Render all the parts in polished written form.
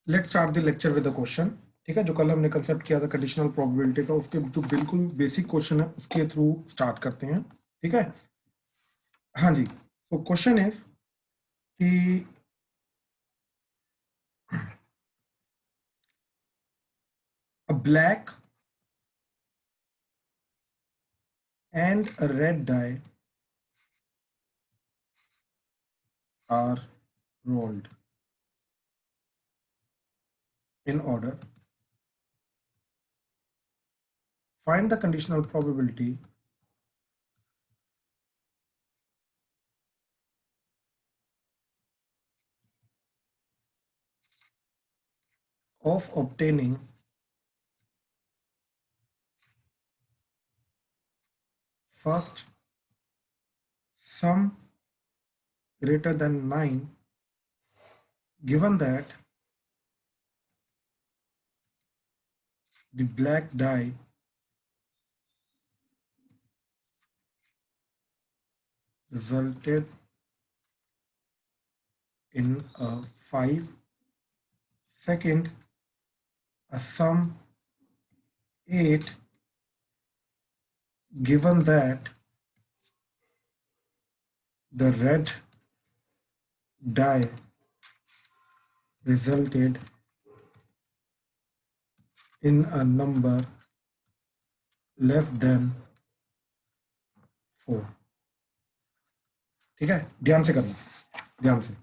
Let start the lecture with the question. ठीक है, जो कल हमने कंसेप्ट किया था कंडीशनल प्रोबेबिलिटी का, उसके जो बिल्कुल बेसिक क्वेश्चन है उसके थ्रू स्टार्ट करते हैं। ठीक है, हाँ जी। तो क्वेश्चन इज कि a black and a red die are rolled in order. Find the conditional probability of obtaining first sum greater than 9, given that the black die resulted in a 5. Second, a sum 8, given that the red die resulted in a number less than 4। ठीक है, ध्यान से करना, ध्यान से।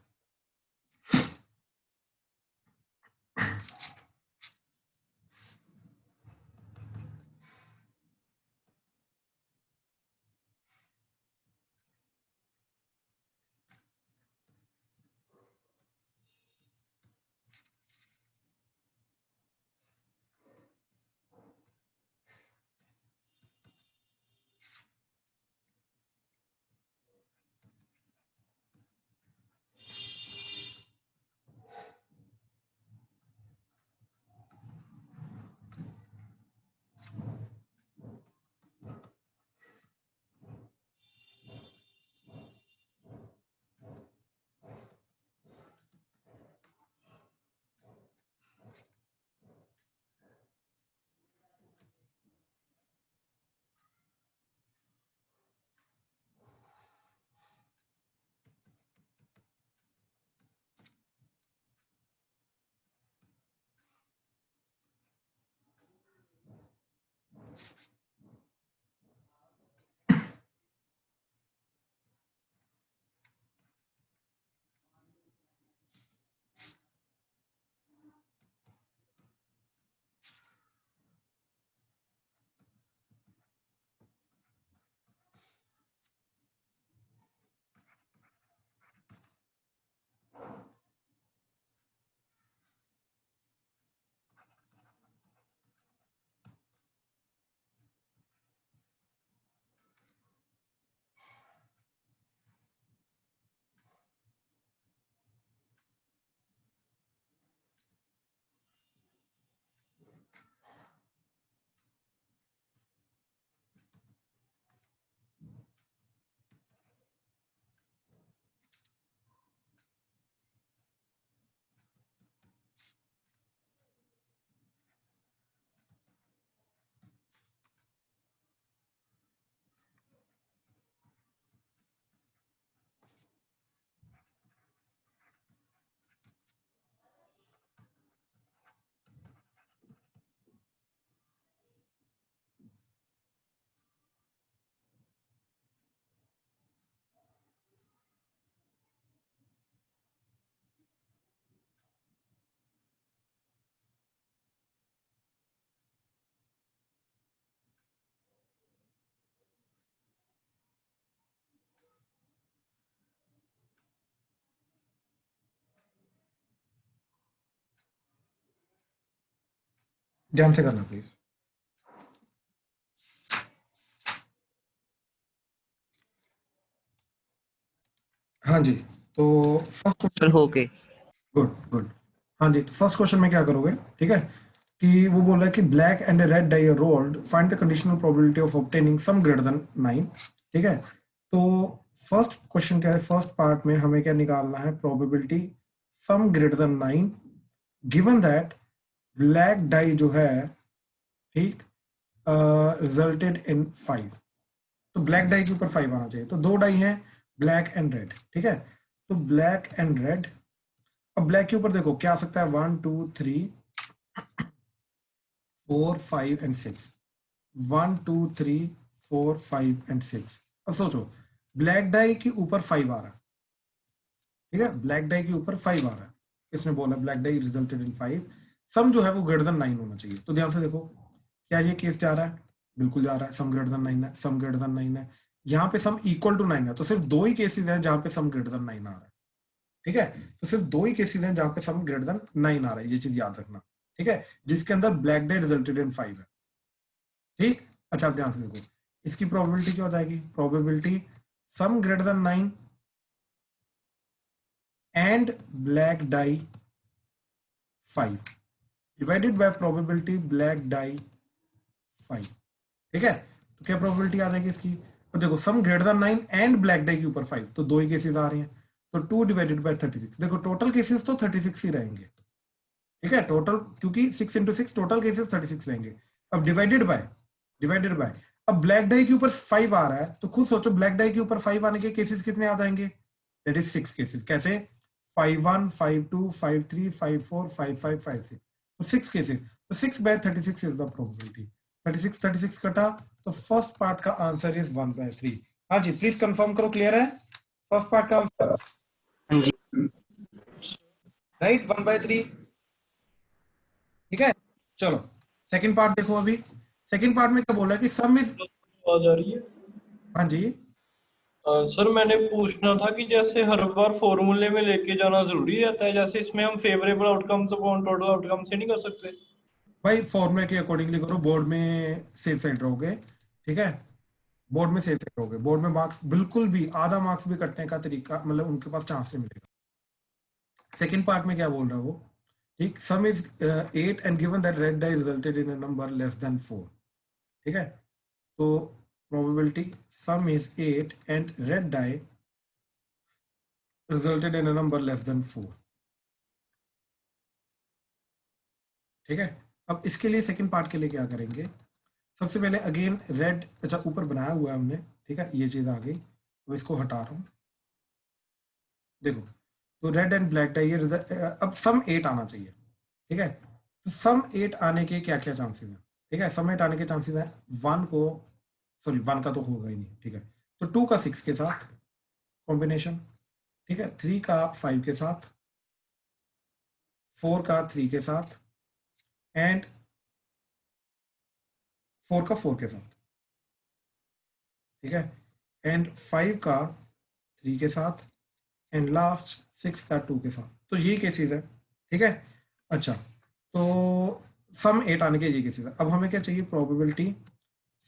ध्यान से करना प्लीज। हाँ जी, तो फर्स्ट क्वेश्चन हो गए। Good good. हाँ जी, तो फर्स्ट क्वेश्चन में क्या करोगे? ठीक है, कि वो बोल रहा है कि black and red die are rolled, find the conditional probability of obtaining sum greater than 9। ठीक है, तो फर्स्ट क्वेश्चन क्या है? फर्स्ट पार्ट में हमें क्या निकालना है? Probability some greater than 9 given that black dye जो है, ठीक, रिजल्टेड इन 5, तो ब्लैक डाई के ऊपर 5 आना चाहिए। तो 2 डाई हैं, ब्लैक एंड रेड, ठीक है। तो ब्लैक एंड रेड, अब ब्लैक के ऊपर देखो क्या आ सकता है, 1 2 3 4 5 एंड 6, 1 2 3 4 5 एंड 6। अब सोचो ब्लैक डाई के ऊपर 5 आ रहा है, ठीक है, ब्लैक डाई के ऊपर 5 आ रहा है, इसने बोला ब्लैक डाई रिजल्टेड इन 5, सम जो है वो ग्रेटर देन 9 होना चाहिए। तो ध्यान से देखो, क्या ये केस जा रहा है, बिल्कुल जा रहा है, सम ग्रेटर देन 9 है, सम ग्रेटर देन 9 है, यहाँ पे सम इक्वल टू 9 है, तो सिर्फ 2 ही केसेस हैं जहां पे सम ग्रेटर देन 9 आ रहा है, ठीक है। तो सिर्फ 2 ही केसेस हैं जहां पे सम ग्रेटर देन 9 आ रहा है, ये चीज याद रखना, ठीक है, जिसके अंदर ब्लैक डाई रिजल्टेड इन 5 है, ठीक। अच्छा, आप ध्यान से देखो, इसकी प्रोबेबिलिटी क्या हो जाएगी, probability some greater than 9 and black dye 5 divided by probability black dye 5, ठीक है। तो क्या प्रोबेबिलिटी आ जाएगी इसकी, तो देखो सम greater than 9 and black dye के ऊपर 5, तो 2 ही केसेस आ रहे हैं, तो 2 डिवाइडेड बाय 36, देखो टोटल केसेस तो 36 ही रहेंगे, ठीक है, टोटल, क्योंकि 6 into 6 टोटल केसेस 36 रहेंगे। अब डिवाइडेड बाय अब ब्लैक डाई के ऊपर 5 आ रहा है, तो खुद सोचो ब्लैक डाई के ऊपर 5 आने के केसेस कितने आ जाएंगे, दैट इज 6 केसेस। कैसे, 5 1 5 2 5 3 5 4 5 5 5 6, तो 6 केसेस, तो 6/36 इज द प्रोबेबिलिटी। 36 कटा, तो फर्स्ट पार्ट का आंसर इज 1/3। हाँ जी, प्लीज कंफर्म करो, क्लियर है फर्स्ट पार्ट का आंसर, हाँ जी। राइट, 1/3, ठीक है। चलो सेकंड पार्ट देखो, अभी सेकंड पार्ट में क्या बोला है कि सम इज, आवाज आ रही है? हाँ जी, सर मैंने पूछना था कि जैसे हर बार फॉर्मूले में लेके जाना जरूरी रहता है, जैसे इसमें हम favourable outcomes upon total outcome से नहीं कर सकते? भाई फॉर्मूले के अकॉर्डिंगली करो, बोर्ड में सेफ साइड रहोगे, ठीक है, बोर्ड में सेफ साइड रहोगे, बोर्ड में मार्क्स बिल्कुल भी आधा मार्क्स भी कटने का तरीका, मतलब उनके पास चांस नहीं मिलेगा। सेकंड पार्ट में क्या बोल रहा हो, ठीक, sum is 8 and given that red die resulted in a number less than 4, ठीक है। तो probability sum is 8 and red die resulted in a number less than 4, ठीक है। अब इसके लिए सेकंड पार्ट के लिए क्या करेंगे, सबसे पहले अगेन रेड, अच्छा ऊपर बनाया हुआ है हमने, ठीक है, ये चीज आ गई, तो इसको हटा रहा हूं, देखो, तो रेड एंड ब्लैक डाई, ये अब सम 8 आना चाहिए, ठीक है। तो सम 8 आने के क्या क्या चांसेस हैं, ठीक है, सम 8 आने के चांसेस हैं, 1 को, सॉरी 1 का तो होगा ही नहीं, ठीक है, तो 2 का 6 के साथ कॉम्बिनेशन, ठीक है, 3 का 5 के साथ, 4 का 3 के साथ, एंड 4 का 4 के साथ, ठीक है, एंड 5 का 3 के साथ, एंड लास्ट 6 का 2 के साथ। तो ये केसेस है, ठीक है। अच्छा, तो सम 8 आने के ये केसेस है। अब हमें क्या चाहिए, probability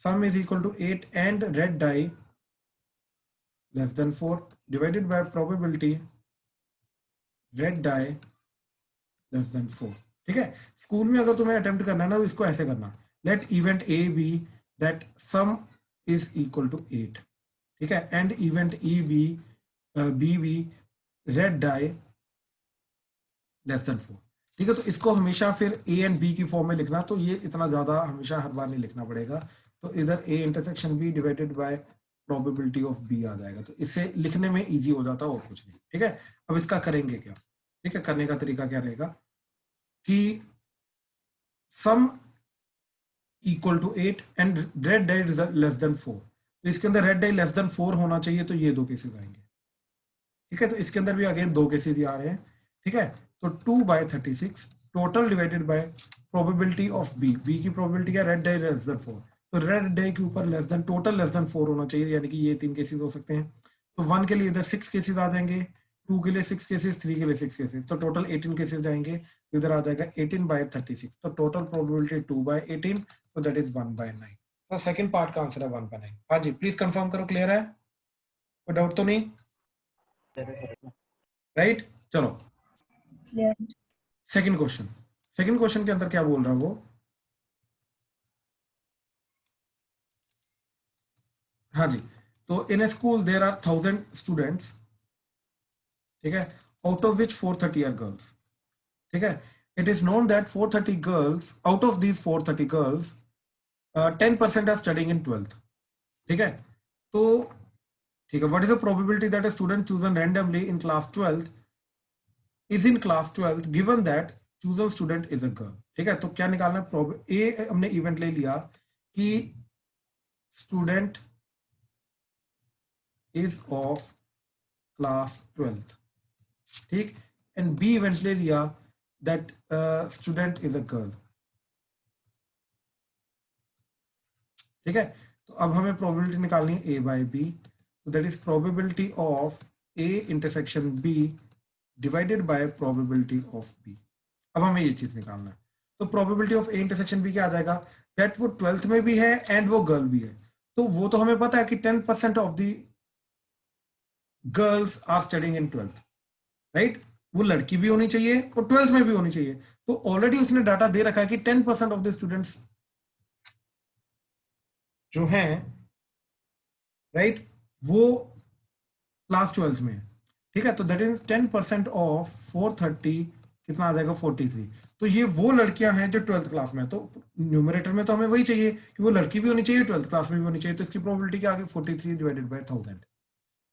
sum is equal to 8 and red die less than 4 divided by probability red die less than 4, ठीक है। स्कूल में अगर तुम्हें अटेम्प्ट करना है ना, तो इसको ऐसे करना, let event A be that sum is equal to 8, ठीक है, and event E B B B red die less than 4, ठीक है। तो इसको हमेशा फिर ए एंड बी की फॉर्म में लिखना, तो ये इतना ज्यादा हमेशा हर बार नहीं लिखना पड़ेगा, तो इधर A intersection B divided by probability of B आ जाएगा, तो इससे लिखने में इजी हो जाता है और कुछ नहीं, ठीक है। अब इसका करेंगे क्या, ठीक है, करने का तरीका क्या रहेगा कि sum equal to 8 and red die less than 4, तो इसके अंदर रेड डाई लेस देन 4 होना चाहिए, तो ये 2 केसेस आएंगे, ठीक है। तो इसके अंदर भी अगेन 2 केसेस आ रहे हैं, ठीक है। तो 2/36 total divided by probability of B, B की प्रोबेबिलिटी क्या, रेड डाई लेस देन 4, तो रेड डाई के ऊपर less than, total less than 4 होना चाहिए, यानी कि ये 3 केसेस हो सकते हैं। तो 1 के लिए इधर 6 केसेस आ जाएंगे, 2 के लिए 6 केसेस, 3 के लिए 6 केसेस, तो टोटल 18 केसेस जाएंगे, तो इधर आ जाएगा 18/36, तो टोटल प्रोबेबिलिटी 2/18, तो दैट इज 1/9। तो सेकंड पार्ट का आंसर है 1/9। हाँ जी, प्लीज कंफर्म करो, क्लियर है, कोई डाउट तो नहीं, राइट। चलो सेकंड क्वेश्चन, सेकंड क्वेश्चन के अंदर क्या बोल रहा है वो, हाँ जी, तो in a school there are 1000 students, ठीक है, out of which 430 are girls, ठीक है। it is known that 430 girls, out of these 430 girls, 10% are studying in 12th. ठीक है, तो ठीक है, what is the probability that a student chosen randomly in class 12th is in class 12th given that chosen student is a girl? ठीक है, तो क्या निकालना है? ए हमने इवेंट ले लिया कि student is of class 12th, ठीक, एंड बी इवेंट ले लिया that student is a girl. ठीक है, तो अब हमें प्रोबेबिलिटी निकालनी है ए बाई बी, तो that is probability of A intersection B divided by probability of B. अब हमें ये चीज निकालना है, तो probability of A intersection B क्या आ जाएगा? दैट वो 12th में भी है एंड वो गर्ल भी है, तो वो तो हमें पता है कि 10% of the girls are studying in 12th, right? वो लड़की भी होनी चाहिए और 12th में भी होनी चाहिए, तो ऑलरेडी उसने डाटा दे रखा है कि 10% ऑफ द स्टूडेंट्स जो हैं, राइट, वो क्लास 12th में है। ठीक है, तो दैट इज 10% ऑफ 430 कितना आ जाएगा? 43। तो ये वो लड़कियां हैं जो 12th क्लास में है, तो न्यूमरेटर में तो हमें वही चाहिए कि वो लड़की भी होनी चाहिए, 12th क्लास में भी होनी चाहिए, तो इसकी प्रोबेबिलिटी क्या आ गई? 43 divided by 1000।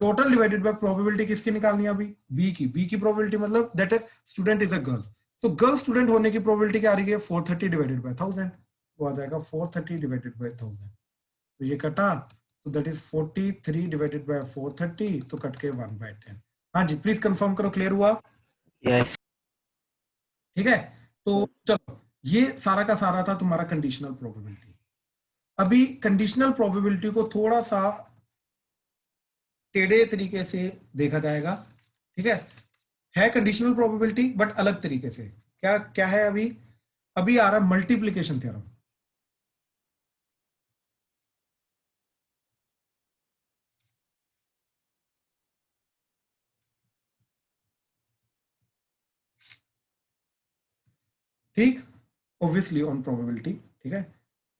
Total divided by probability किसकी निकालनी है अभी? बी की। बी की प्रोबेबिलिटी मतलब that student is a girl, तो गर्ल स्टूडेंट होने की प्रोबेबिलिटी क्या आ रही है? 430 डिवाइडेड बाय 1000, वो आ जाएगा 430 डिवाइडेड बाय 1000। तो ये कटा, तो दैट इज 43 डिवाइडेड बाय 430, तो कट के 1/10। हाँ जी, प्लीज कंफर्म करो, क्लियर हुआ? यस। ठीक है, तो चलो, ये सारा का सारा था तुम्हारा कंडीशनल प्रोबेबिलिटी। अभी कंडीशनल प्रोबेबिलिटी को थोड़ा सा टेढ़े तरीके से देखा जाएगा। ठीक है कंडीशनल प्रोबेबिलिटी बट अलग तरीके से। क्या क्या है? अभी अभी आ रहा है मल्टीप्लिकेशन थ्योरम। ठीक, ऑब्वियसली ऑन प्रोबेबिलिटी। ठीक है,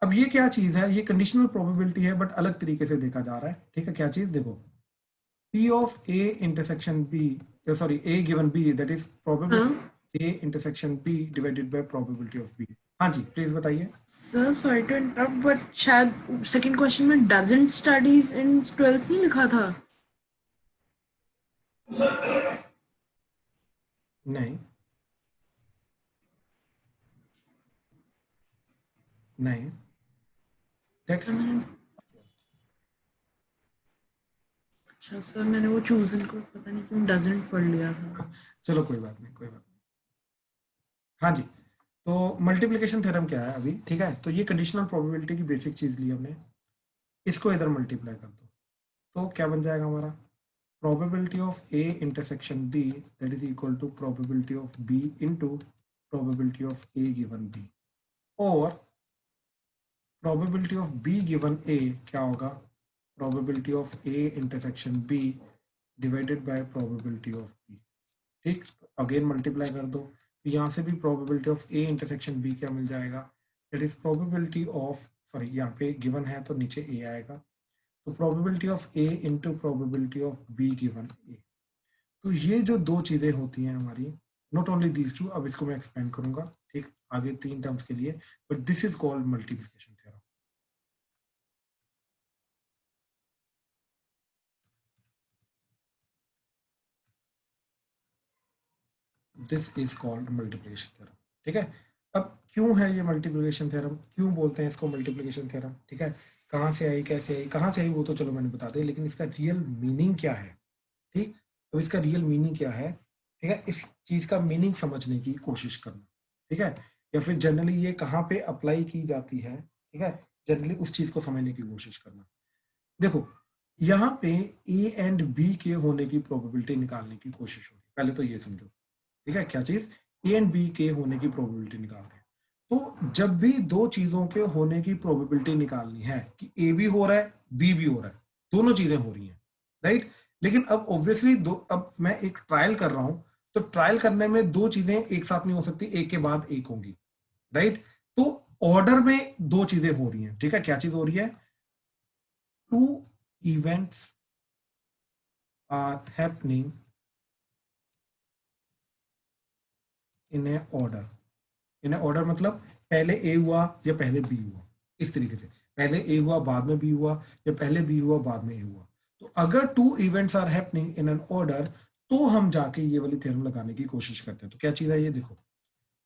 अब ये क्या चीज है? ये कंडीशनल प्रोबेबिलिटी है बट अलग तरीके से देखा जा रहा है। ठीक है, क्या चीज? देखो, P of A intersection B, sorry, A given B, that is probability A intersection B divided by probability of B. हाँ जी, प्लीज बताइए। Sir sorry to interrupt, but शायद सेकंड क्वेश्चन में डजंट स्टडीज इन 12th नहीं लिखा था। नहीं नहीं, that's अच्छा सर, मैंने वो चूजन को पता नहीं क्यों डजंट पढ़ लिया था। चलो कोई बात नहीं, कोई बात नहीं। हाँ जी, तो मल्टीप्लिकेशन थ्योरम क्या है अभी? ठीक है, तो ये कंडीशनल प्रोबेबिलिटी की बेसिक चीज ली हमने, इसको इधर मल्टीप्लाई कर दो, तो क्या बन जाएगा हमारा? probability of A intersection B, that is equal to probability of B into probability of A given B, और probability of B given A क्या होगा? probability of A intersection B divided by probability of B। ठीक, again multiply कर दो, तो यहाँ से भी probability of A intersection B क्या मिल जाएगा? that is probability of, sorry यहाँ पे given है तो नीचे A आएगा, तो probability of A into probability of B given A। तो ये जो दो चीजें होती हैं हमारी, नॉट ओनली दीज टू, अब इसको मैं एक्सपेंड करूंगा ठीक आगे 3 टर्म्स के लिए, but this is called multiplication theorem. This is called multiplication theorem. ठीक है, अब क्यों है ये मल्टीप्लिकेशन थ्योरम? क्यों बोलते हैं इसको मल्टीप्लिकेशन थ्योरम? ठीक है, कहाँ से आई, कैसे आई, कहाँ से आई वो तो चलो मैंने बता दिया, लेकिन इसका रियल मीनिंग क्या है? ठीक, तो इसका रियल मीनिंग क्या है? ठीक है, इस चीज का मीनिंग समझने की कोशिश करना। ठीक है, या फिर जनरली ये कहाँ पे अप्लाई की जाती है? ठीक है, जनरली उस चीज को समझने की कोशिश करना। देखो, यहाँ पे ए एंड बी के होने की प्रोबेबिलिटी निकालने की कोशिश हो रही है, पहले तो ये समझो। ठीक है, क्या चीज? ए एंड बी के होने की प्रोबेबिलिटी निकाल रहे हैं। तो जब भी दो चीजों के होने की प्रोबेबिलिटी निकालनी है कि ए भी हो रहा है, बी भी हो रहा है, दोनों चीजें हो रही हैं, राइट? लेकिन अब ऑब्वियसली अब मैं एक ट्रायल कर रहा हूं, तो ट्रायल करने में दो चीजें एक साथ नहीं हो सकती, एक के बाद एक होंगी, राइट? तो ऑर्डर में दो चीजें हो रही हैं। ठीक है, क्या चीज हो रही है? Two events are happening in a order। In order मतलब पहले ए हुआ या पहले बी हुआ, इस तरीके से पहले ए हुआ बाद में बी हुआ या पहले बी हुआ बाद में ए हुआ। तो अगर two events are happening in an order तो हम जाके ये वाली थ्योरम लगाने की कोशिश करते हैं। तो क्या चीज है ये देखो,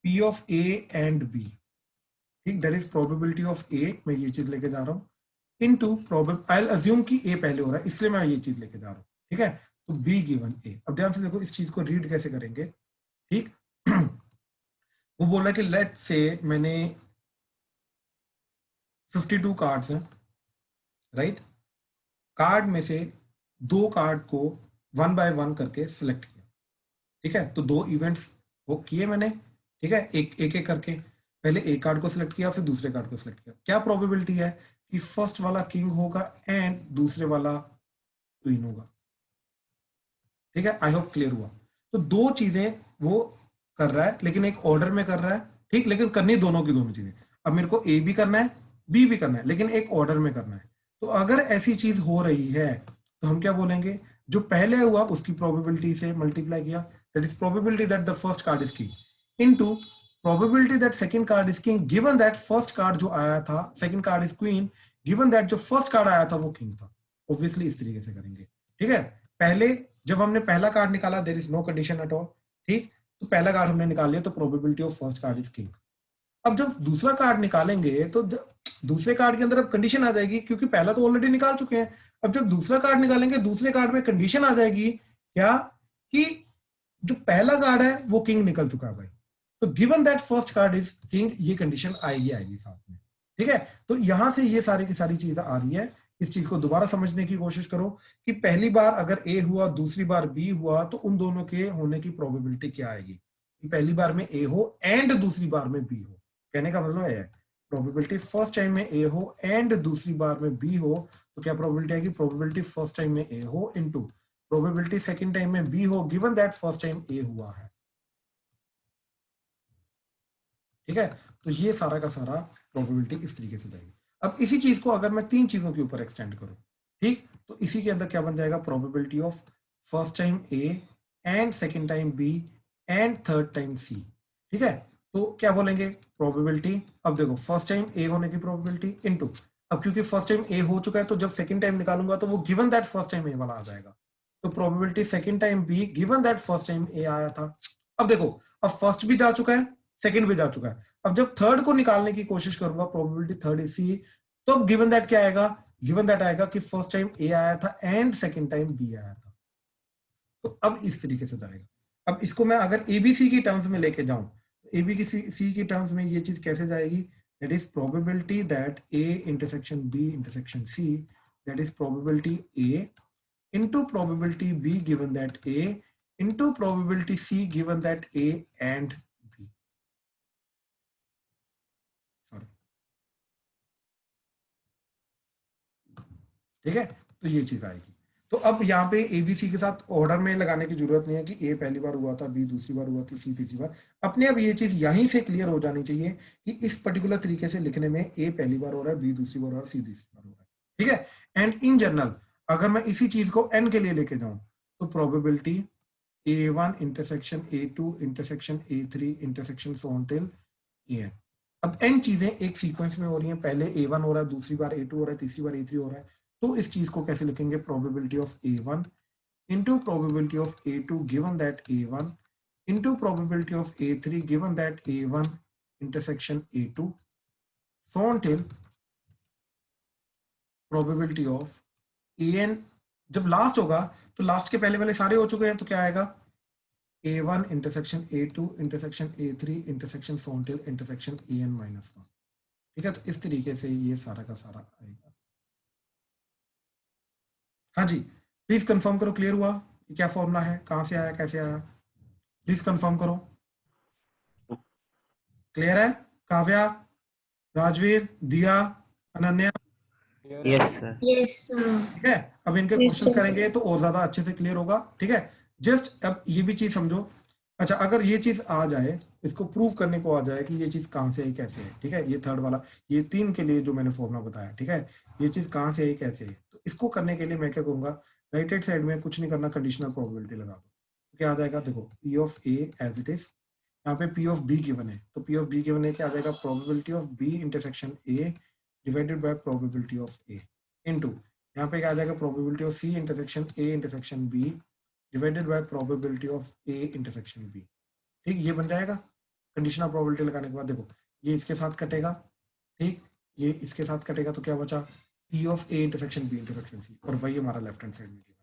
P of A and B, ठीक, that is probability of A, मैं ये चीज लेके जा रहा हूँ इनटू आई विल अज्यूम कि A पहले हो रहा है इसलिए मैं ये चीज लेके जा रहा हूँ, ठीक है। तो B गिवन A, अब ध्यान से देखो इस चीज को रीड कैसे करेंगे, ठीक। वो बोला कि लेट से मैंने 52 कार्ड्स हैं, राइट। कार्ड में से 2 कार्ड को 1 बाय 1 करके सिलेक्ट किया, ठीक है। तो 2 इवेंट्स वो किए मैंने, ठीक है, एक करके पहले एक कार्ड को सिलेक्ट किया फिर दूसरे कार्ड को सिलेक्ट किया। क्या प्रोबेबिलिटी है कि फर्स्ट वाला किंग होगा एंड दूसरे वाला क्वीन होगा, ठीक है। आई होप क्लियर हुआ। तो 2 चीजें वो कर रहा है लेकिन एक ऑर्डर में कर रहा है, ठीक, लेकिन करनी दोनों की दोनों चीजें। अब मेरे को ए भी करना है बी भी करना है लेकिन एक ऑर्डर में करना है। तो अगर ऐसी चीज हो रही है तो हम क्या बोलेंगे, जो पहले हुआ उसकी प्रोबेबिलिटी से मल्टीप्लाई किया, that is probability that the first card is king into probability that second card is king given that first card जो आया था, second card is queen given that जो फर्स्ट कार्ड आया था वो किंग था। ऑब्वियसली इस तरीके से करेंगे, ठीक है। पहले जब हमने पहला कार्ड निकाला there is no condition at all, ठीक, तो पहला कार्ड हमने निकाल लिया तो probability of first card is king. अब जब दूसरा कार्ड निकालेंगे तो दूसरे कार्ड के अंदर अब कंडीशन आ जाएगी क्योंकि पहला तो ऑलरेडी निकाल चुके हैं। अब जब दूसरा कार्ड निकालेंगे दूसरे कार्ड में कंडीशन आ जाएगी क्या, कि जो पहला कार्ड है वो किंग निकल चुका है भाई, तो given that first card is king, ये कंडीशन आएगी साथ में, ठीक है। तो यहां से ये सारी की सारी चीजें आ रही है। इस चीज को दोबारा समझने की कोशिश करो कि पहली बार अगर ए हुआ दूसरी बार बी हुआ तो उन दोनों के होने की प्रोबेबिलिटी क्या आएगी, कि पहली बार में ए हो एंड दूसरी बार में बी हो। कहने का मतलब है प्रोबेबिलिटी फर्स्ट टाइम में ए हो एंड दूसरी बार में बी हो, तो क्या प्रोबेबिलिटी आएगी, प्रोबेबिलिटी फर्स्ट टाइम में ए हो इनटू प्रोबेबिलिटी सेकंड टाइम में बी हो गिवन दैट फर्स्ट टाइम ए हुआ है, ठीक है। तो ये सारा का सारा प्रोबेबिलिटी इस तरीके से जाएगी। अब इसी चीज को अगर मैं 3 चीजों के ऊपर एक्सटेंड करूं, ठीक, तो इसी के अंदर क्या बन जाएगा, probability of first time A and second time B and third time C, ठीक है। तो क्या बोलेंगे प्रोबेबिलिटी, अब देखो फर्स्ट टाइम ए होने की प्रोबेबिलिटी इनटू, अब क्योंकि फर्स्ट टाइम ए हो चुका है तो जब सेकंड टाइम निकालूंगा तो वो given that first time A वाला आ जाएगा, तो probability second time B given that first time A आया था। अब देखो अब फर्स्ट भी जा चुका है सेकंड भी जा चुका है, अब जब थर्ड को निकालने की कोशिश करूंगा प्रोबेबिलिटी थर्ड इज सी, तो अब गिवन दैट क्या आएगा, गिवन दैट आएगा कि फर्स्ट टाइम ए आया था एंड सेकंड टाइम बी आया था। तो अब इस तरीके से जाएगा। अब इसको मैं अगर एबीसी की टर्म्स में लेके जाऊं तो एबीसी की टर्म्स में ये चीज कैसे जाएगी, that is probability that A intersection B intersection C, that is probability A into probability B given that A into probability C given that A and B. Sorry. ठीक है, तो ये चीज आएगी। तो अब यहाँ पे ABC के साथ ऑर्डर में लगाने की जरूरत नहीं है कि A पहली बार हुआ था, B दूसरी बार हुआ था, C तीसरी बार। अपने अब ये चीज यहीं से क्लियर हो जानी चाहिए कि इस पर्टिकुलर तरीके से लिखने में A पहली बार हो रहा है, B दूसरी बार हो रहा है, C तीसरी बार हो रहा है, ठीक है। एंड इन जनरल अगर मैं इसी चीज को n के लिए लेके जाऊं तो probability A1 intersection A2 intersection A3 intersection so on till En। अब n चीजें एक सीक्वेंस में हो रही हैं, पहले A1 हो रहा है, दूसरी बार A2 हो रहा है, तीसरी बार A3 हो रहा है, तो इस चीज को कैसे लिखेंगे, probability of A1 into probability of A2 given that A1 into probability of A3 given that A1 intersection A2 so on till probability of an। जब लास्ट होगा तो लास्ट के पहले वाले सारे हो चुके हैं तो क्या आएगा, A1 intersection A2 intersection A3 intersection so on till intersection an minus 1, ठीक है। तो इस तरीके से ये सारा का सारा आएगा। हाँ जी, प्लीज कंफर्म करो क्लियर हुआ कि क्या फॉर्मूला है, कहां से आया कैसे आया, प्लीज कंफर्म करो। क्लियर है काव्या, राजवीर, दिया, Ananya, yes sir. Yes sir. ठीक है। अब इनके क्वेश्चंस करेंगे तो और ज्यादा अच्छे से क्लियर होगा, ठीक है। जस्ट अब ये भी चीज समझो, अच्छा अगर ये चीज आ जाए, इसको प्रूव करने को आ जाए कि ये चीज कहां से आई कैसे है, ठीक है, ये थर्ड वाला, ये 3 के लिए जो मैंने फॉर्मूला बताया, ठीक है, ये चीज कहां से आई कैसे है, तो इसको करने के लिए मैं क्या करूंगा, राइट हैंड साइड में कुछ नहीं करना, कंडीशनल प्रोबेबिलिटी लगा दो, तो क्या आ जाएगा, देखो P of A as it is यहाँ पे P of B गिवन है, तो P of B गिवन है, क्या आ जाएगा, probability of B intersection A divided by probability of A into यहाँ पे क्या आ जाएगा, probability of C intersection A intersection B divided by probability of A intersection B। ठीक, ये बन जाएगा। कंडीशनल प्रोबेबिलिटी लगाने के बाद देखो ये इसके साथ कटेगा, ठीक, ये इसके साथ कटेगा, तो क्या बचा, P of A intersection B intersection C, और वही हमारा लेफ्ट हैंड साइड में गिवन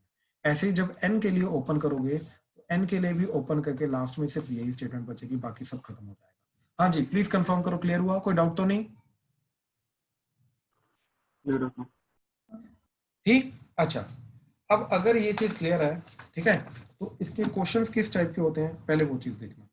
है। ऐसे ही जब n के लिए ओपन करोगे तो n के लिए भी ओपन करके लास्ट में सिर्फ यही स्टेटमेंट बचेगी, बाकी सब खत्म हो जाएगा। हाँ जी, प्लीज कंफर्म करो, क्लियर हुआ, कोई डाउट तो नहीं? ठीक, अच्छा, अब अगर ये चीज क्लियर है, ठीक है, तो इसके क्वेश्चंस किस टाइप के होते हैं, पहले वो चीज देखना।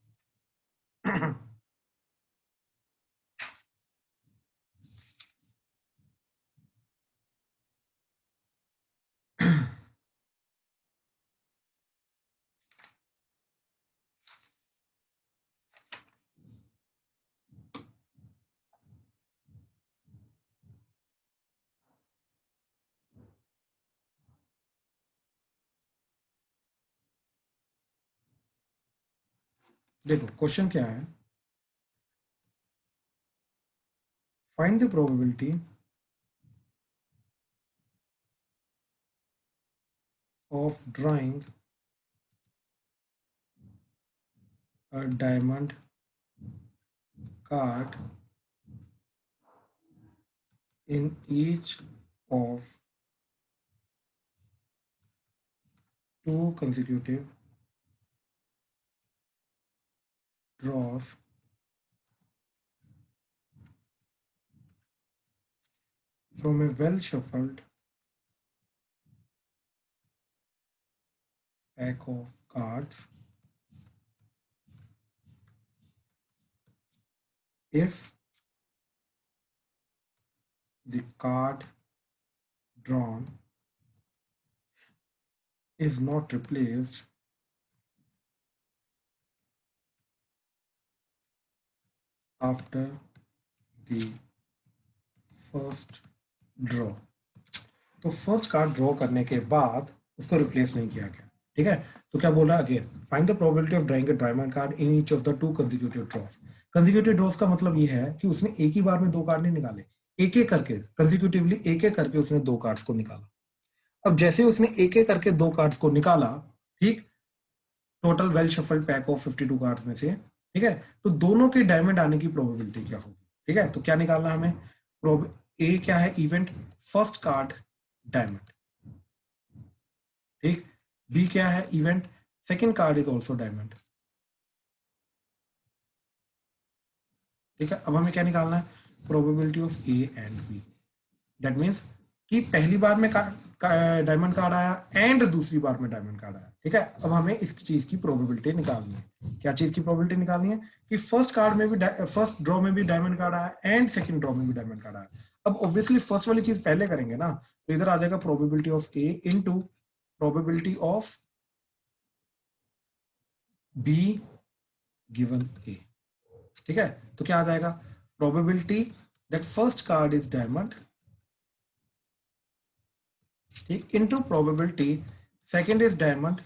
देखो क्वेश्चन क्या है, find the probability of drawing a diamond card in each of two consecutive draws from a well shuffled pack of cards if the card drawn is not replaced after the first draw। तो first card draw करने के बाद उसको replace नहीं किया गया, ठीक है, तो क्या बोल रहा है, again find the probability of drawing a diamond card in each of the two consecutive draws. Consecutive draws का मतलब ये है कि उसने एक ही बार में दो कार्ड नहीं निकाले, एक एक करके कंसेक्यूटिवली एक एक करके उसने दो कार्ड्स को निकाला। अब जैसे उसने एक एक करके दो कार्ड्स को निकाला, ठीक, total well shuffled pack of 52 cards में से, ठीक है, तो दोनों के डायमंड आने की प्रोबेबिलिटी क्या होगी, ठीक है, तो क्या निकालना है हमें, ए क्या है, इवेंट फर्स्ट कार्ड डायमंड, ठीक, बी क्या है, event second card is also diamond, ठीक है। अब हमें क्या निकालना है, probability of A and B, that means कि पहली बार में डायमंड कार्ड आया एंड दूसरी बार में डायमंड कार्ड आया, ठीक है। अब हमें इस चीज की प्रोबेबिलिटी निकालनी है, क्या चीज की प्रोबेबिलिटी निकालनी है, कि फर्स्ट कार्ड में भी फर्स्ट ड्रॉ में भी डायमंड कार्ड आया एंड सेकंड ड्रॉ में भी डायमंड कार्ड आया। अब ऑब्वियसली फर्स्ट वाली चीज पहले करेंगे ना, तो इधर आ जाएगा probability of A into probability of B given A, ठीक है, तो क्या आ जाएगा, probability that first card is diamond, ठीक, into probability second is diamond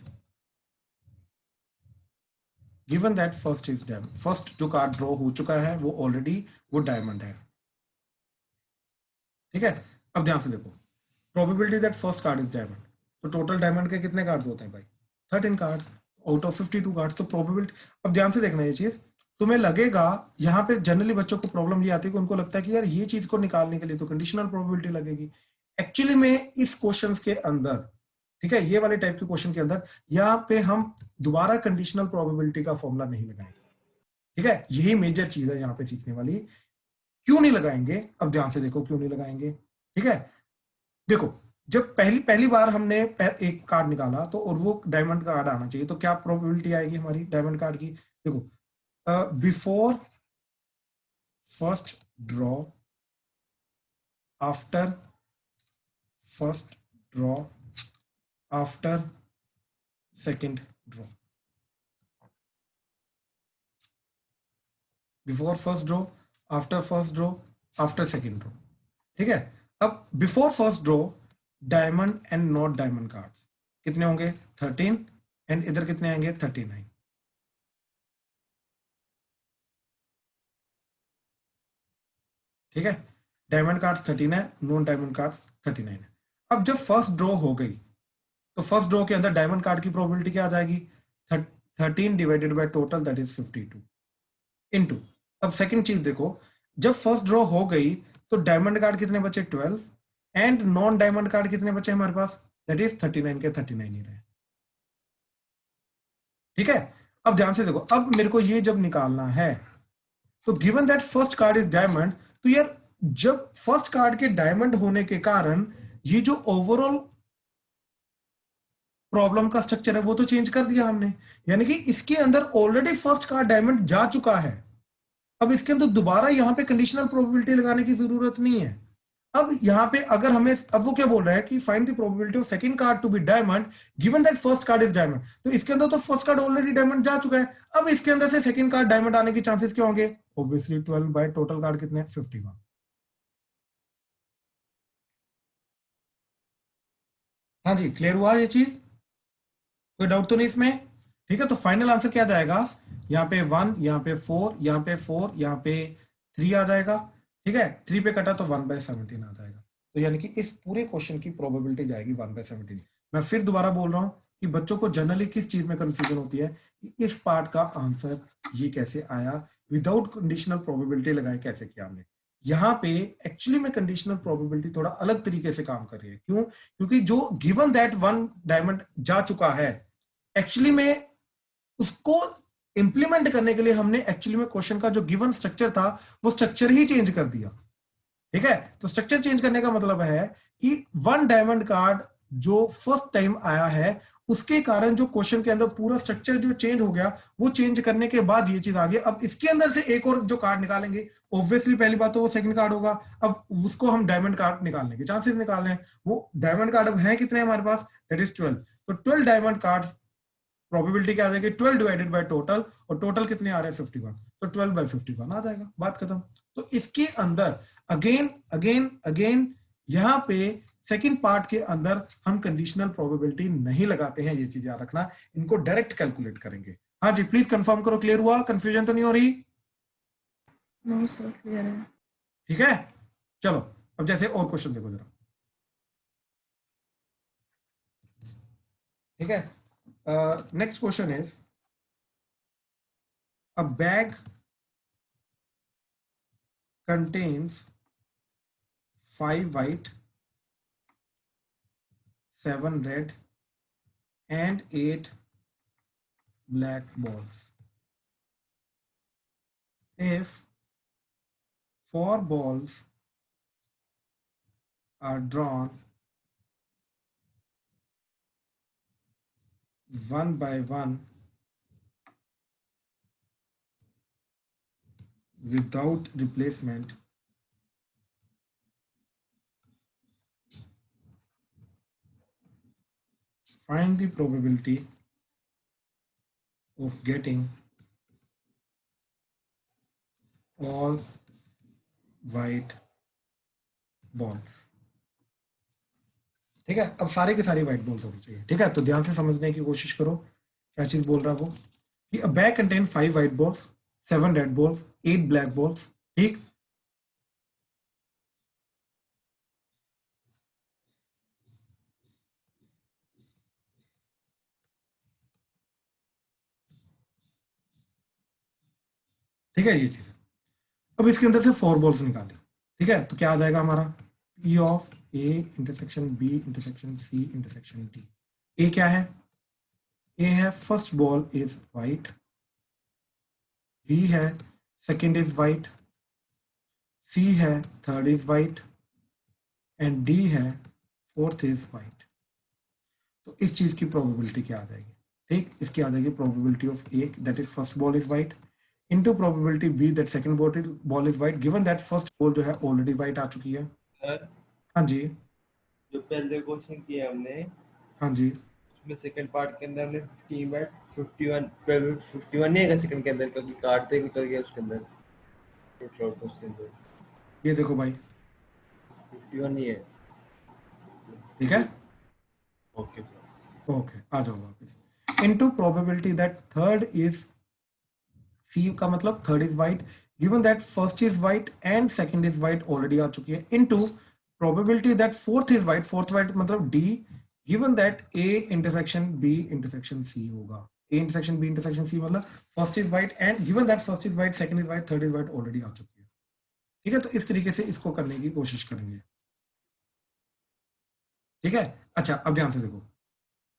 given that first is diamond, first जो कार्ड ड्रॉ हो चुका है वो ऑलरेडी वो डायमंड है, ठीक है। अब ध्यान से देखो, probability that first card is diamond, तो टोटल डायमंड के कितने कार्ड्स होते हैं भाई, 13 कार्ड्स आउट ऑफ 52 कार्ड्स, तो प्रोबेबिलिटी, अब ध्यान से देखना ये चीज, तुम्हें लगेगा यहाँ पे जनरली बच्चों को प्रॉब्लम ये आती है कि उनको लगता है कि यार ये चीज को निकालने के लिए तो कंडीशनल प्रोबेबिलिटी लगेगी। एक्चुअली में इस क्वेश्चन के अंदर, ठीक है, ये वाले टाइप के क्वेश्चन के अंदर यहाँ पे हम दोबारा कंडीशनल प्रोबेबिलिटी का फॉर्मूला नहीं लगाएंगे, ठीक है, यही मेजर चीज है यहाँ पे सीखने वाली। क्यों नहीं लगाएंगे, अब ध्यान से देखो क्यों नहीं लगाएंगे, ठीक है। देखो जब पहली बार हमने एक कार्ड निकाला तो और वो डायमंड कार्ड आना चाहिए, तो क्या प्रोबेबिलिटी आएगी हमारी डायमंड कार्ड की, देखो before first draw, after first draw, after second draw, before first draw, after first draw, after second draw, ठीक है। अब before first draw diamond and not diamond cards कितने होंगे, 13, एंड इधर कितने आएंगे, 39, ठीक है, डायमंड कार्ड्स 13 है, नॉन डायमंड कार्ड्स 39 है। अब जब फर्स्ट ड्रॉ हो गई तो फर्स्ट ड्रॉ के अंदर डायमंड कार्ड की प्रोबेबिलिटी क्या आ जाएगी, 13 divided by total that is 52 into. अब सेकंड चीज देखो, जब फर्स्ट ड्रॉ हो गई तो डायमंड कार्ड कितने बचे, 12, एंड नॉन डायमंड कार्ड कितने बचे हमारे पास, दैट इज 39 के 39 ही रहे। ठीक है, अब ध्यान से देखो, अब मेरे को ये जब निकालना है तो given that first card is diamond, तो यार जब फर्स्ट कार्ड के डायमंड होने के कारण ये जो ओवरऑल प्रॉब्लम का स्ट्रक्चर है वो तो चेंज कर दिया हमने, यानी कि इसके अंदर ऑलरेडी फर्स्ट कार्ड डायमंड जा चुका है। अब इसके अंदर दोबारा यहां पे कंडीशनल प्रोबेबिलिटी लगाने की जरूरत नहीं है। अब यहां पे अगर हमें, अब वो क्या बोल रहा है कि find the probability of second card to be diamond given that first card is diamond, तो इसके अंदर तो फर्स्ट कार्ड ऑलरेडी डायमंड जा चुका है। अब इसके अंदर से सेकंड कार्ड डायमंड आने के चांसेस क्या होंगे, ऑब्वियसली 12 बाय टोटल कार्ड कितने, 51। हाँ जी, क्लियर हुआ ये चीज, कोई डाउट तो नहीं इसमें? ठीक है, तो फाइनल आंसर क्या जाएगा, यहाँ पे 1, यहाँ पे 4, यहाँ पे 4, यहाँ पे 3 आ जाएगा। ठीक है, 3 पे कटा तो 1/17 आ जाएगा। तो यानी कि इस पूरे क्वेश्चन की प्रोबेबिलिटी जाएगी 1/17। मैं फिर दोबारा बोल रहा हूं कि बच्चों को जनरली किस चीज में कंफ्यूजन होती है कि इस पार्ट का आंसर ये कैसे आया, विदाउट कंडीशनल प्रोबेबिलिटी लगाए कैसे किया हमने। यहाँ पे एक्चुअली में कंडीशनल प्रोबेबिलिटी थोड़ा अलग तरीके से काम कर रही है। क्यों? क्योंकि जो गिवन दैट 1 डायमंड जा चुका है, एक्चुअली में उसको इंप्लीमेंट करने के लिए हमने एक्चुअली में क्वेश्चन का जो गिवन स्ट्रक्चर था वो स्ट्रक्चर ही चेंज कर दिया। ठीक है, तो स्ट्रक्चर चेंज करने का मतलब है कि 1 डायमंड कार्ड जो फर्स्ट टाइम आया है उसके कारण जो क्वेश्चन के अंदर पूरा स्ट्रक्चर जो चेंज हो गया, वो चेंज करने के बाद ये चीज आ गई। अब इसके अंदर से एक और जो कार्ड निकालेंगे, ऑब्वियसली पहली बात तो वो सेकंड कार्ड होगा। अब उसको हम डायमंड कार्ड निकालने के चांसेस निकाल रहे हैं। वो डायमंड कार्ड अब है कितने हमारे पास, दैट इज 12। तो 12 डायमंड कार्ड्स प्रोबेबिलिटी क्या आ जाएगी, 12 डिवाइडेड बाय टोटल, और टोटल कितने आ रहे हैं, 51, तो 12/51 आ जाएगा, बात खत्म। तो इसके अंदर अगेन अगेन अगेन यहां पे सेकंड पार्ट के अंदर हम कंडीशनल प्रोबेबिलिटी नहीं लगाते हैं, ये चीज याद रखना, इनको डायरेक्ट कैलकुलेट करेंगे। हाँ जी, प्लीज कंफर्म करो, क्लियर हुआ, कंफ्यूजन तो नहीं हो रही? नो सर, क्लियर है। ठीक है, चलो अब जैसे और क्वेश्चन देखो जरा। ठीक है, next question is, a bag contains 5 white, 7 red and 8 black balls. If 4 balls are drawn one by one without replacement, find the probability of getting all white balls. ठीक है, अब सारे के सारे व्हाइट बॉल्स होने चाहिए। ठीक है, तो ध्यान से समझने की कोशिश करो क्या चीज बोल रहा है वो, कि अ bag contain 5 white balls, 7 red balls, 8 black balls. ठीक, ठीक है, ये चीज। अब इसके अंदर से 4 बॉल्स निकाली। ठीक है, तो क्या आ जाएगा हमारा, P of A intersection B intersection C intersection D। A क्या है, ए है first ball is white, B है सेकेंड इज वाइट, सी है third is white, and D है फोर्थ इज वाइट। तो इस चीज की प्रोबेबिलिटी क्या आ जाएगी, ठीक, इसकी आ जाएगी probability of A that is first ball is white into probability B that second ball is white, given that first ball जो है ऑलरेडी वाइट आ चुकी है। हाँ जी, जो पहले क्वेश्चन किया हमने, हाँ जी, उसमें सेकंड पार्ट के अंदर हमने 15 बाय 51 51 नहीं है सेकंड के अंदर, क्योंकि काटते भी कर गया उसके अंदर, उसके अंदर ये देखो भाई, 51 नहीं है। ठीक है, ओके ओके, आ जाओ वापस। Into probability that third is, C का मतलब third is white, given that first is white and second is white already आ चुकी है, into probability that fourth is white, fourth white मतलब D, given that A intersection B intersection C होगा, A intersection B intersection C मतलब first is white and given that first is white, second is white, third is white already आ चुकी है, ठीक है। तो इस तरीके से इसको करने की कोशिश करेंगे, ठीक है। अच्छा अब ध्यान से देखो,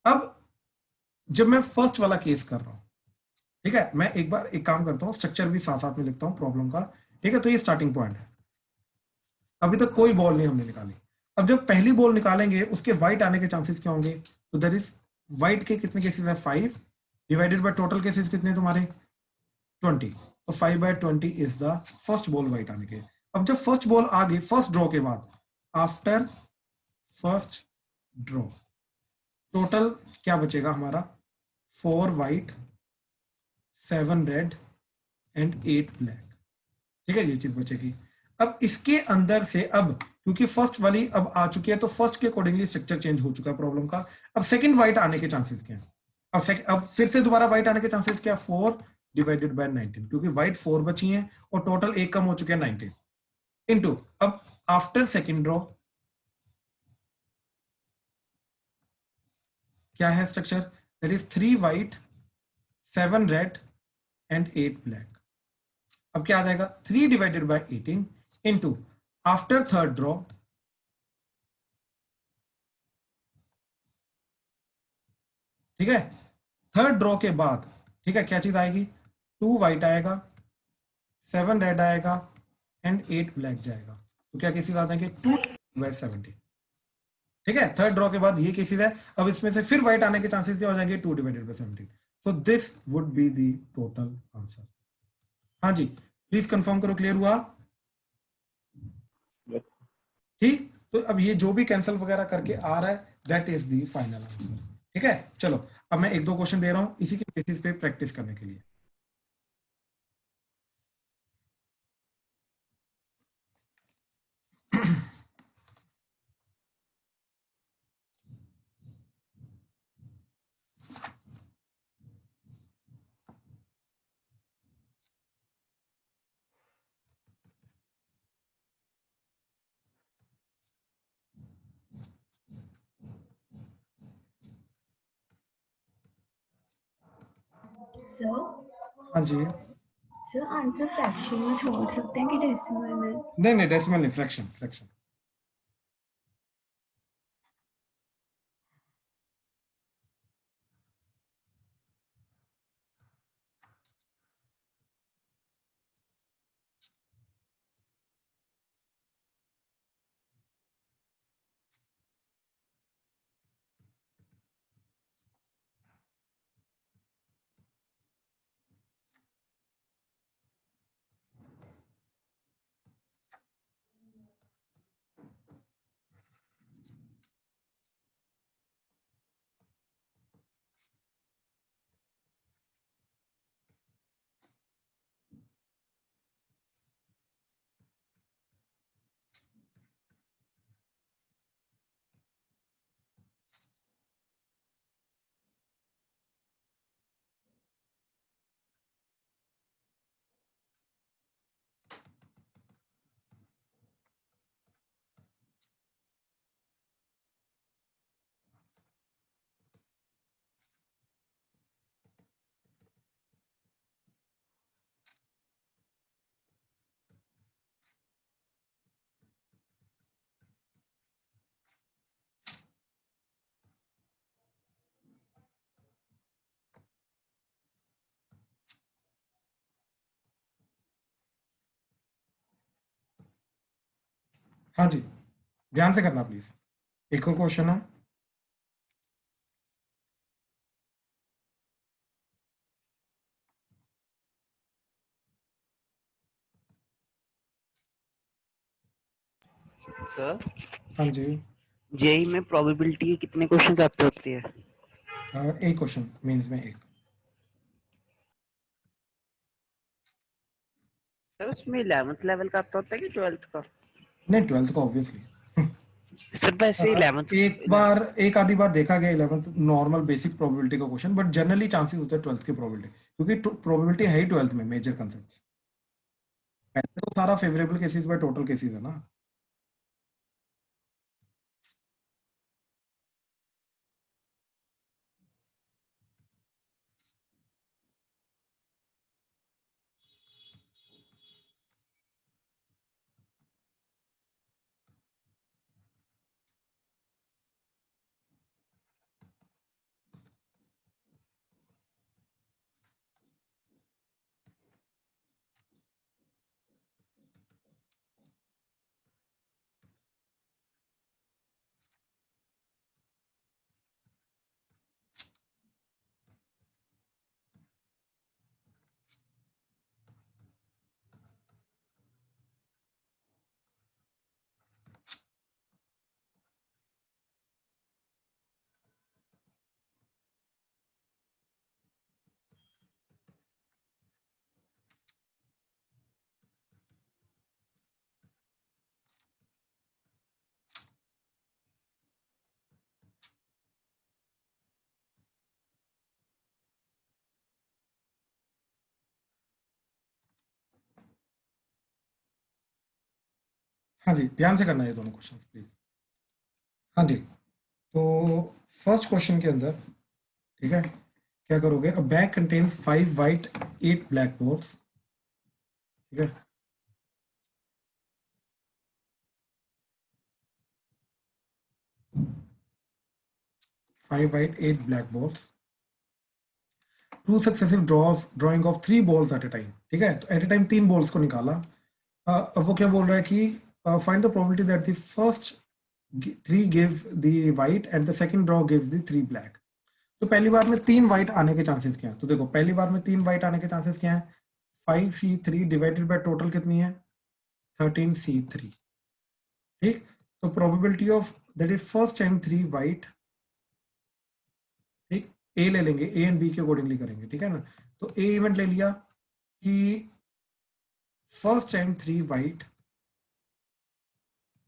अब जब मैं फर्स्ट वाला केस कर रहा हूं, ठीक है, मैं एक बार एक काम करता हूं, स्ट्रक्चर भी साथ साथ में लिखता हूं प्रॉब्लम का, ठीक है। तो ये स्टार्टिंग पॉइंट है, अभी तक कोई बॉल नहीं हमने निकाली। अब जब पहली बॉल निकालेंगे उसके व्हाइट आने के चांसेस क्या होंगे, तो दैट इज व्हाइट के कितने केसेस है 5 डिवाइडेड बाय टोटल केसेस कितने तुम्हारे 20, तो 5/20 is the first ball white आने के। अब जब फर्स्ट बॉल आ गई फर्स्ट ड्रॉ के बाद, आफ्टर फर्स्ट ड्रॉ टोटल क्या बचेगा हमारा, 4 व्हाइट 7 रेड एंड 8 ब्लैक, ठीक है, ये चीज बचेगी। अब इसके अंदर से अब क्योंकि फर्स्ट वाली अब आ चुकी है तो फर्स्ट के अकॉर्डिंगली स्ट्रक्चर चेंज हो चुका है प्रॉब्लम का। अब सेकंड व्हाइट आने के चांसेस क्या हैं, अब फिर से दोबारा व्हाइट आने के चांसेस क्या, 4 डिवाइडेड बाय 19, क्योंकि व्हाइट 4 बची हैं और टोटल एक कम हो चुके हैं 19, इनटू अब आफ्टर सेकंड ड्रॉ क्या है structure, that is 3 white 7 red and 8 black. अब क्या आ जाएगा 3 divided by 18 into after third draw, ठीक है, थर्ड ड्रॉ के बाद, ठीक है, क्या चीज आएगी, 2 व्हाइट आएगा 7 रेड आएगा एंड 8 ब्लैक जाएगा, तो क्या केसेस आ जाएंगे 2/17, ठीक है। थर्ड ड्रॉ के बाद ये केसेस है, अब इसमें से फिर व्हाइट आने के चांसेस क्या हो जाएंगे 2/17, so this would be the total answer. हाँ जी प्लीज कंफर्म करो, क्लियर हुआ, ठीक। तो अब ये जो भी कैंसिल वगैरह करके आ रहा है that is the final answer, ठीक है। चलो अब मैं 1-2 क्वेश्चन दे रहा हूं इसी के बेसिस पे प्रैक्टिस करने के लिए। सर हाँ जी, सर आंसर फ्रैक्शन में छोड़ सकते हैं कि डेसिमल में? नहीं डेसिमल नहीं, फ्रैक्शन फ्रैक्शन। हाँ जी ध्यान से करना प्लीज, एक और क्वेश्चन है। सर हाँ जी, जेई में प्रोबेबिलिटी के कितने क्वेश्चंस आते होते हैं? एक क्वेश्चन मींस में एक। सर उसमें 11th लेवल का आता होता है कि 12th का? नहीं 12th का ऑब्वियसली, सर वैसे 11th एक आधी बार देखा गया 11th नॉर्मल बेसिक प्रोबेबिलिटी का क्वेश्चन, बट जनरली चांसेस होते हैं 12th के प्रोबेबिलिटी, क्योंकि प्रोबेबिलिटी है ही 12th में मेजर कंसेप्ट्स। ऐसे तो सारा favourable cases by total cases है ना। हाँ जी, ध्यान से करना है ये दोनों क्वेश्चन प्लीज। हाँ जी, तो फर्स्ट क्वेश्चन के अंदर, ठीक है, क्या करोगे, a bag contains 5 white 8 black balls, ठीक है, five white 8 black balls, two successive drawing of 3 balls at a time, ठीक है, तो एट ए टाइम 3 बॉल्स को निकाला। अब वो क्या बोल रहा है कि find the probability that the first 3 gives the white and the second draw gives the 3 black. तो पहली बार में 3 वाइट आने के चांसेस क्या हैं? तो देखो पहली बार में 3 वाइट आने के चांसेस क्या हैं? 5C3 डिवाइडेड बाय टोटल कितनी है? 13C3, ठीक। तो probability of that is first time 3 white, ठीक, ए ले लेंगे, ए एंड बी के अकॉर्डिंगली करेंगे, ठीक है ना। तो ए इवेंट ले लिया कि फर्स्ट टाइम 3 वाइट,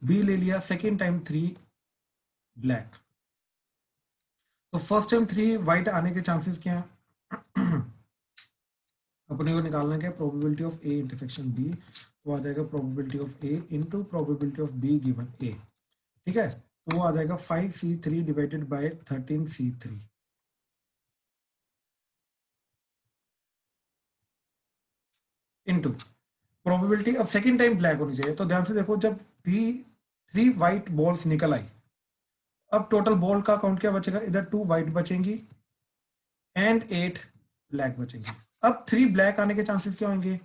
बी ले लिया सेकेंड टाइम 3 ब्लैक। तो फर्स्ट टाइम 3 वाइट आने के चांसेस क्या है? अपने को निकालना क्या? Probability of A intersection B, तो आ जाएगा probability of A into probability of B given A, ठीक है। तो वो आ जाएगा 5C3 divided by 13C3, into probability अब सेकेंड टाइम ब्लैक होनी चाहिए। तो ध्यान से देखो, जब 3 वाइट बॉल्स निकल आई, अब टोटल बॉल का काउंट क्या बचेगा? इधर 2 वाइट बचेंगी एंड 8 ब्लैक बचेंगी। अब 3 ब्लैक आने के चांसेस क्या होंगे?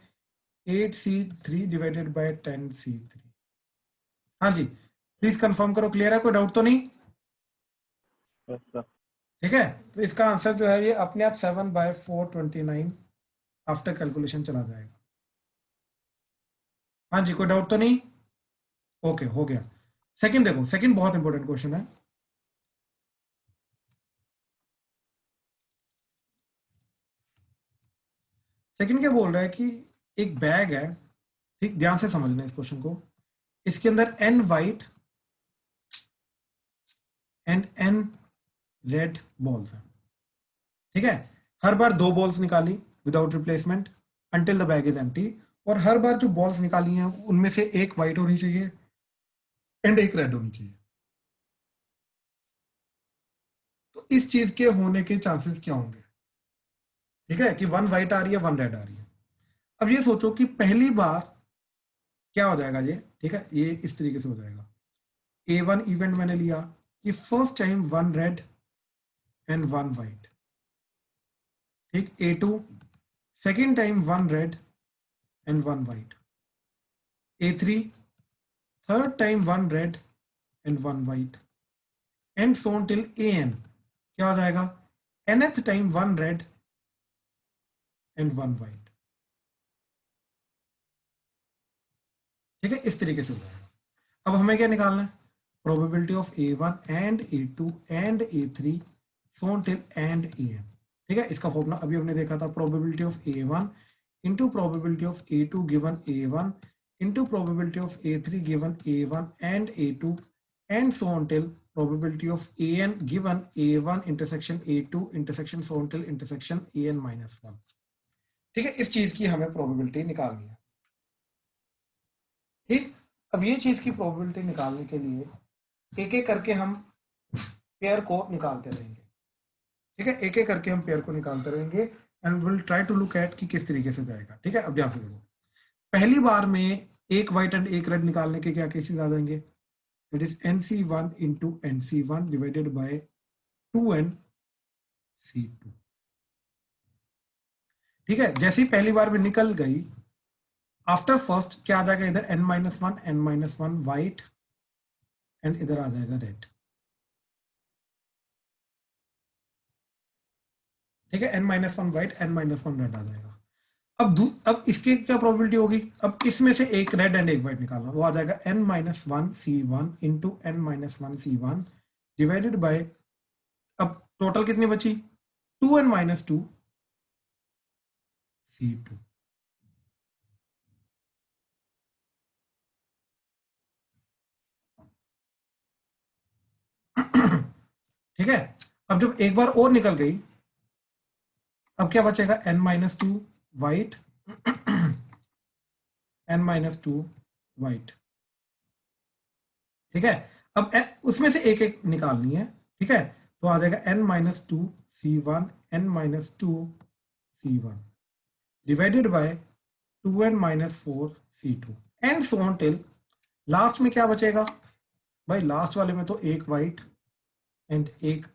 8C3 divided by 10C3। हाँ जी, प्लीज कंफर्म करो, क्लियर है? कोई डाउट तो नहीं? ठीक है, तो इसका आंसर जो है ये अपने आप 7/429 आफ्टर कैलकुलेशन चला जाएगा। हाँ जी, कोई डाउट तो नहीं? ओके, हो गया। सेकंड देखो, सेकंड बहुत इंपॉर्टेंट क्वेश्चन है। सेकंड क्या बोल रहा है कि एक बैग है, ठीक, ध्यान से समझना इस क्वेश्चन को। इसके अंदर n white and n red balls हैं, ठीक है। हर बार 2 बॉल्स निकाली without replacement until the bag is empty, और हर बार जो बॉल्स निकाली हैं उनमें से एक वाइट होनी चाहिए एंड एक रेड होनी चाहिए। तो इस चीज के होने के चांसेस क्या होंगे? ठीक है, कि 1 वाइट आ रही है 1 रेड आ रही है। अब ये सोचो कि पहली बार क्या हो जाएगा ये, ठीक है, ये इस तरीके से हो जाएगा। A1 इवेंट मैंने लिया कि first time 1 red and 1 white, ठीक। A2 second time 1 red and 1 white. A3 third time 1 red and 1 white, and so on till AN। क्या हो जाएगा? nth time 1 red and 1 white, ठीक है, इस तरीके से हो जाएगा। अब हमें क्या निकालना है? Probability of A1 and A2 and A3 so on till and AN, ठीक है। इसका फॉर्मूला अभी हमने देखा था, probability of A1 into probability of A2 given A1 into probability of A3 given A1 and A2 and so on till probability of AN given A1 intersection A2 intersection so on till intersection AN-1, ठीक है। इस चीज की हमें probability निकालनी है। ठीक, अब ये चीज की प्रोबेबिलिटी निकालने के लिए एक एक करके हम पेयर को निकालते रहेंगे। ठीक है, एक एक करके हम पेयर को निकालते रहेंगे and will try to look at कि किस तरीके से जाएगा। ठीक है, अब ध्यान से देखो, पहली बार में एक व्हाइट एंड एक रेड निकालने के क्या केसेस आ जाएंगे, that is NC1 into NC1 divided by 2NC2। ठीक है, जैसे ही पहली बार में निकल गई, आफ्टर फर्स्ट क्या आ जाएगा, इधर N-1 व्हाइट एंड इधर आ जाएगा रेड। ठीक है, N-1 व्हाइट, N-1 रेड आ जाएगा। अब इसकी क्या प्रोबेबिलिटी होगी, अब इसमें से एक रेड एंड एक व्हाइट निकालना, वो आ जाएगा N-1C1 into N-1C1 divided by, अब टोटल कितनी बची, 2N-2C2। ठीक है, अब जब एक बार और निकल गई, अब क्या बचेगा, N-2 व्हाइट N-2 व्हाइट। ठीक है, अब उसमें से एक एक निकालनी है। ठीक है, तो आ जाएगा N-2C1 N-2C1 divided by 2N-4C2 and so on till last में क्या बचेगा भाई, लास्ट वाले में तो एक व्हाइट एंड एक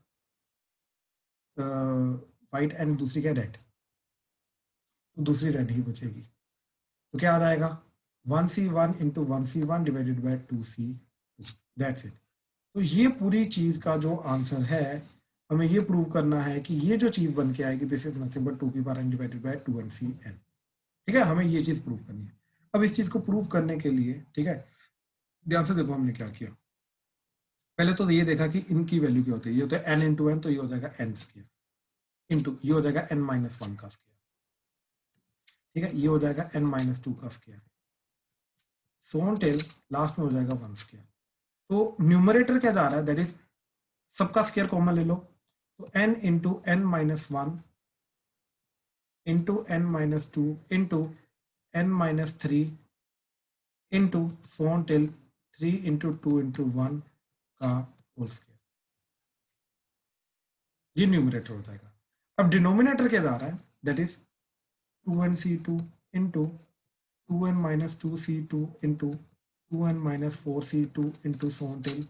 व्हाइट एंड दूसरी क्या, रेड, तो दूसरी रेड ही बचेगी। तो क्या आ जाएगा, 1C1 into 1C1 divided by 2C2, that's it. तो ये पूरी चीज का जो आंसर है, हमें ये प्रूव करना है कि ये जो चीज बन के आएगी, दिस इज नथिंग बट 2 की power n divided by 2NCn। ठीक है, हमें ये चीज प्रूव करनी है। अब इस चीज को प्रूव करने के लिए, ठीक है, ध्यान से देखो हमने क्या किया। पहले तो ये देखा कि इनकी वैल्यू क्या होती है, ये होता है n into n, तो ये हो जाएगा n स्क्वायर इंटू ये हो जाएगा n-1 का स्क्वायर। ठीक है, ये हो जाएगा n-2 का square, so on till last में हो जाएगा 1 स्क्वायर। तो न्यूमरेटर क्या जा रहा है, दैट इज सबका स्क्वायर कॉमन ले लो, तो n into n-1 into n-2 into n-3 into so on till 3 into 2 into 1 का होल स्क्वायर, ये न्यूमरेटर हो जाएगा। अब डिनोमिनेटर क्या जा रहा है, that is 2NC2 into 2N-2C2 into 2N-4C2 into so on till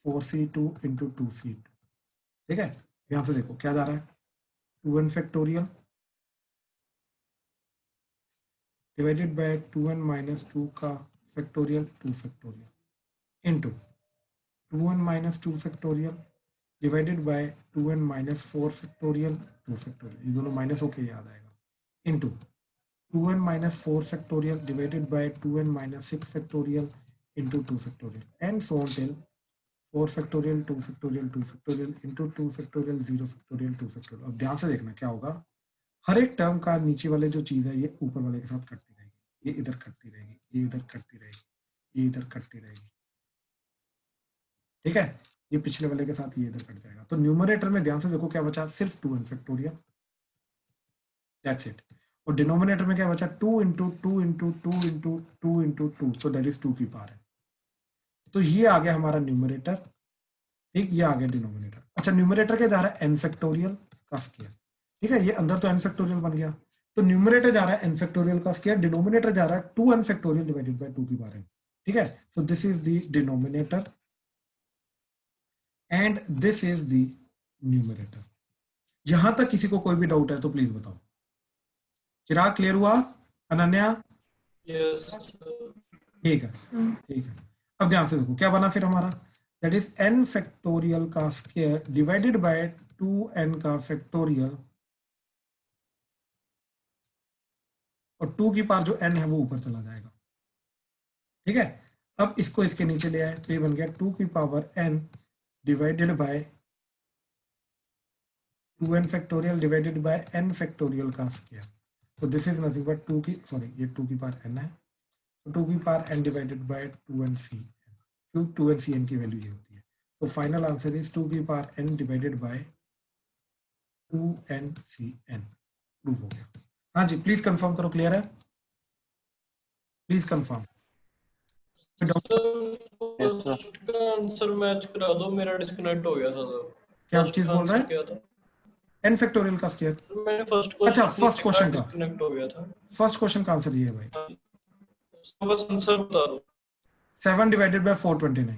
4C2 into 2C2। ठीक है, यहां से देखो क्या जा रहा है, 2n factorial divided by 2n-2 का factorial 2 factorial into 2n-2 factorial divided by 2n-4 factorial 2 factorial, ये दोनों माइनस होके याद आएगा, into 2n-4 factorial divided by 2n-6 factorial into 2 factorial and so on till 4 factorial 2 factorial 2 factorial into 2 factorial 0 factorial 2 factorial. अब ध्यान से देखना क्या होगा, हर एक टर्म का नीचे वाले जो चीज है ये ऊपर वाले के साथ कटती रहेगी, ये इधर कटती रहेगी, ये इधर कटती रहेगी, ये इधर कटती रहेगी। ठीक है, ये पिछले वाले के साथ ये इधर कट जाएगा। तो न्यूमरेटर में ध्यान से देखो क्या बचा, सिर्फ 2n फैक्टोरियल, दैट्स इट। और डिनोमिनेटर में क्या बचा, 2 into 2 into 2 into 2 into 2, तो दैट इज 2 की पावर है। तो ये आ गया हमारा न्यूमरेटर। ठीक, ये आ गया डिनोमिनेटर। अच्छा, न्यूमरेटर क्या जा रहा है, n फैक्टोरियल का स्क्वायर। ठीक है, ये अंदर तो n फैक्टोरियल बन गया, तो न्यूमरेटर जा रहा है n फैक्टोरियल का स्क्वायर, डिनोमिनेटर जा रहा है 2n फैक्टोरियल डिवाइडेड बाय 2 की पावर n। ठीक है, so this is the denominator and this is the numerator. यहां तक किसी को कोई भी डाउट है तो प्लीज बताओ। चिराग क्लियर हुआ, अनन्या? यस ठीक है, ठीक है। अब ध्यान से देखो क्या बना फिर हमारा, दैट इज n फैक्टोरियल का स्क्वायर डिवाइडेड बाय 2n का फैक्टोरियल, और 2 की पावर जो n है वो ऊपर चला जाएगा। ठीक है, अब इसको इसके नीचे ले आए तो ये बन गया 2 की power n divided by 2n factorial divided by n factorial का स्क्वायर। तो दिस इज नथिंग बट 2 की, सॉरी ये 2 की पावर n है, तो 2 की power n divided by 2nCn, क्यों 2nCn की वैल्यू ये होती है। तो फाइनल आंसर इज 2 की power n divided by 2nCn। Proof हो गया। हाँ जी, प्लीज कंफर्म करो, क्लियर है, प्लीज कंफर्म। फर्स्ट का आंसर मैच करा दो, मेरा डिस्कनेक्ट हो गया था तो। क्या First चीज का बोल रहा answer है? क्या था? n फैक्टोरियल का स्क्वायर। मैंने फर्स्ट अच्छा, first question का। डिस्कनेक्ट हो गया था। फर्स्ट क्वेश्चन का आंसर ये है भाई, तो बस आंसर बता दो। 7 डिवाइडेड बाय 429।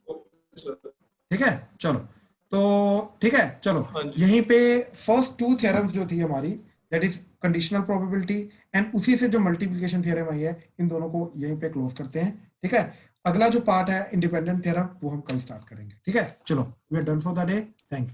Okay sir. ठीक है, चलो तो ठीक है, चलो हाँ जी। यहीं पे फर्स्ट टू थ्योरम्स जो थी हमारी, that is conditional probability and उसी से जो मल्टीप्लिकेशन थ्योरम आई है, इन दोनों को यहीं पे क्लोज करते हैं। ठीक है, अगला जो पार्ट है इंडिपेंडेंट थ्योरम, वो हम कल स्टार्ट करेंगे। ठीक है, चलो we are done for the day, thank you.